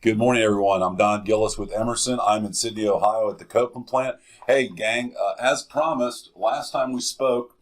Good morning, everyone. I'm Don Gillis with Emerson. I'm in Sydney, Ohio at the Copeland plant. Hey, gang, as promised, last time we spoke,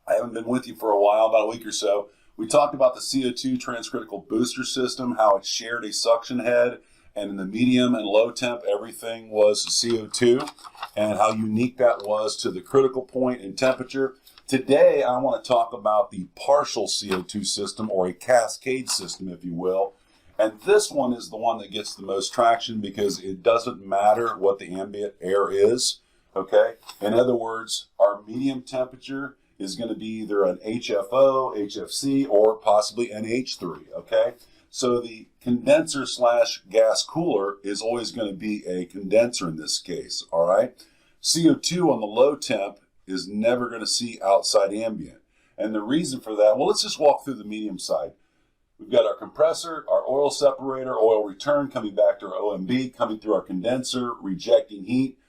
I haven't been with you for a while, about a week or so. We talked about the CO2 transcritical booster system, how it shared a suction head, and in the medium and low temp, everything was CO2, and how unique that was to the critical point in temperature. Today, I want to talk about the partial CO2 system, or a cascade system, if you will. And this one is the one that gets the most traction because it doesn't matter what the ambient air is, okay? In other words, our medium temperature is going to be either an HFO, HFC, or possibly NH3, okay? So the condenser slash gas cooler is always going to be a condenser in this case, all right? CO2 on the low temp is never going to see outside ambient. And the reason for that, well, let's just walk through the medium side. We've got our compressor, our oil separator, oil return coming back to our OMB, coming through our condenser, rejecting heat,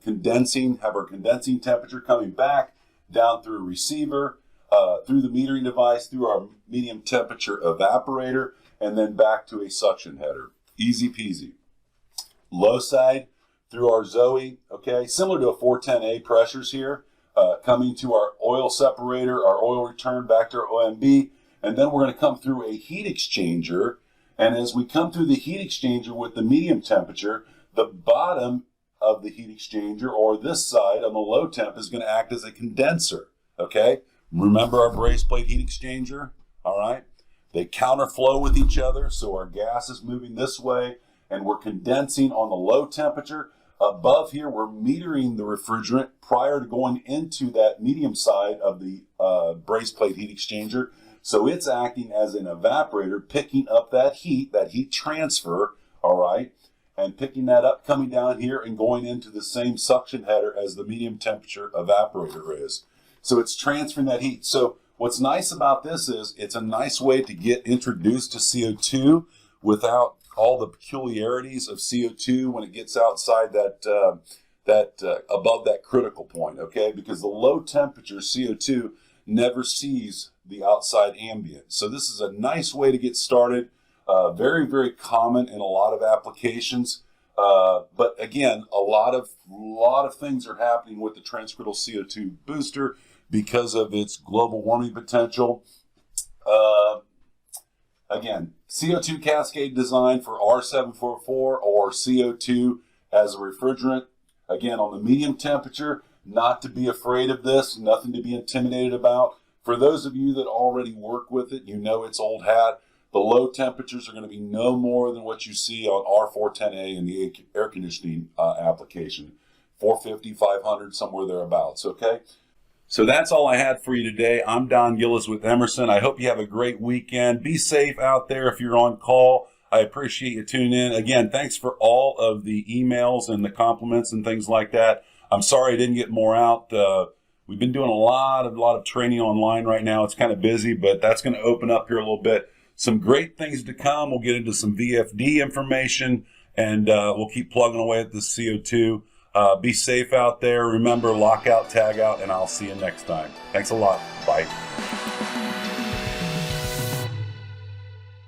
condensing, have our condensing temperature coming back, down through a receiver, through the metering device, through our medium temperature evaporator, and then back to a suction header. Easy peasy. Low side, through our Zoe, okay, similar to a 410A pressures here, coming to our oil separator, our oil return back to our OMB, and then we're going to come through a heat exchanger. And as we come through the heat exchanger with the medium temperature, the bottom of the heat exchanger, or this side on the low temp, is going to act as a condenser, okay? Remember our brace plate heat exchanger, all right? They counterflow with each other, so our gas is moving this way, and we're condensing on the low temperature. Above here, we're metering the refrigerant prior to going into that medium side of the brace plate heat exchanger. So it's acting as an evaporator, picking up that heat transfer, all right, and picking that up, coming down here and going into the same suction header as the medium temperature evaporator is. So it's transferring that heat. So what's nice about this is it's a nice way to get introduced to CO2 without all the peculiarities of CO2 when it gets outside that, above that critical point, okay? Because the low temperature CO2 never sees the outside ambient. So this is a nice way to get started. Very, very common in a lot of applications. But again, a lot of things are happening with the transcritical CO2 booster because of its global warming potential. Again, CO2 cascade design for R744 or CO2 as a refrigerant. Again, on the medium temperature, not to be afraid of this, nothing to be intimidated about. For those of you that already work with it, you know it's old hat. The low temperatures are going to be no more than what you see on R410A in the air conditioning application. 450, 500, somewhere thereabouts, okay? So that's all I had for you today. I'm Don Gillis with Emerson. I hope you have a great weekend. Be safe out there if you're on call. I appreciate you tuning in. Again, thanks for all of the emails and the compliments and things like that. I'm sorry I didn't get more out. We've been doing a lot of training online right now. It's kind of busy, but that's going to open up here a little bit. Some great things to come. We'll get into some VFD information, and we'll keep plugging away at the CO2. Be safe out there. Remember, lock out, tag out, and I'll see you next time. Thanks a lot. Bye.